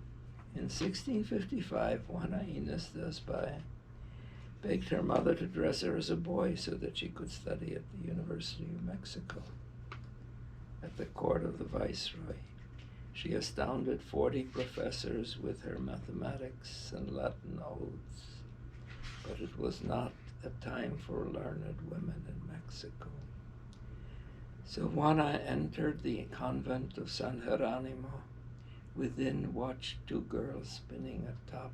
In 1655, Juana Inés de Espada begged her mother to dress her as a boy so that she could study at the University of Mexico. At the court of the viceroy, She astounded 40 professors with her mathematics and Latin odes, but it was not a time for learned women in Mexico. So Juana entered the convent of San Jeronimo. Within watched two girls spinning a top,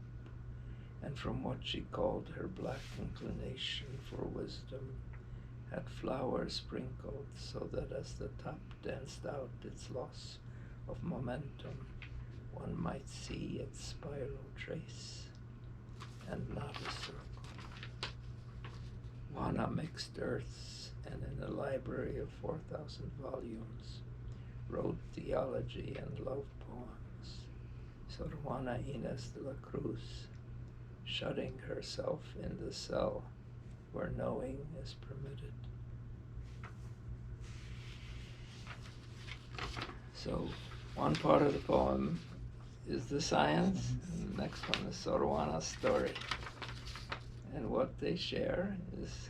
and from what she called her black inclination for wisdom, had flowers sprinkled so that as the top danced out its loss of momentum, one might see its spiral trace, and not a circle. Juana mixed earths, and in a library of 4,000 volumes, wrote theology and love poems. Sor Juana Inés de la Cruz, shutting herself in the cell where knowing is permitted. So one part of the poem is the science, and the next one is Sor Juana's story. And what they share is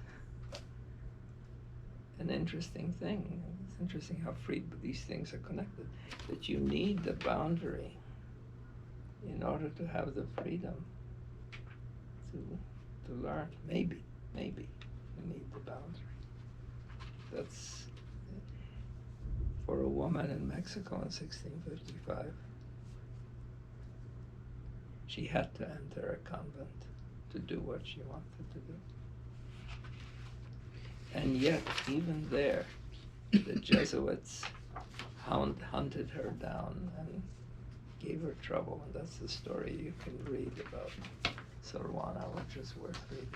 an interesting thing. It's interesting how these things are connected. That you need the boundary in order to have the freedom to learn. Maybe you need the boundary. That's for a woman in Mexico in 1655. She had to enter a convent to do what she wanted to do. And yet, even there, the Jesuits hunted her down and gave her trouble. And that's the story you can read about Sor Juana, which is worth reading.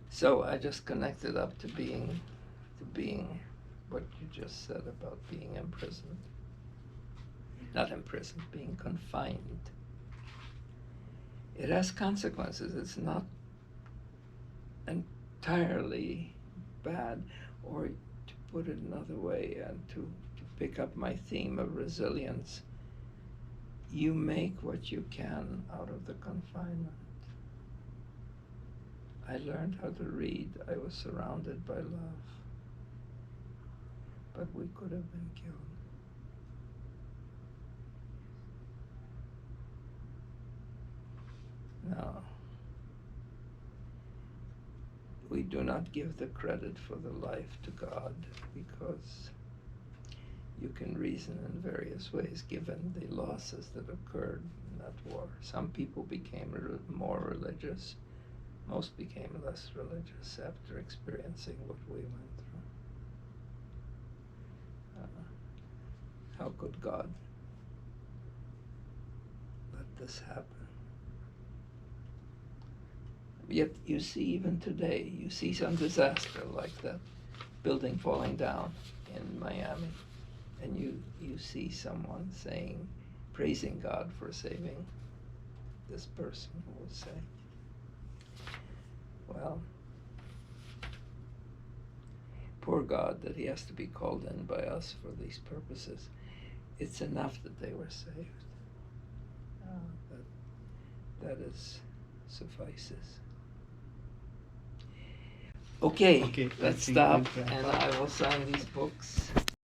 So I just connected up to being what you just said about being imprisoned. Not imprisoned, being confined. It has consequences. It's not entirely bad. Or to put it another way, and to pick up my theme of resilience, you make what you can out of the confinement. I learned how to read. I was surrounded by love. But we could have been killed. No. We do not give the credit for the life to God, because you can reason in various ways given the losses that occurred in that war. Some people became more religious. Most became less religious after experiencing what we went through. How could God let this happen? Yet you see, even today, you see some disaster like that building falling down in Miami, and you see someone saying, praising God for saving this person, who will say, well, poor God that he has to be called in by us for these purposes. It's enough that they were saved. That is suffices. Okay, Okay, I let's think stop, we'll wrap and up. I will sign these books.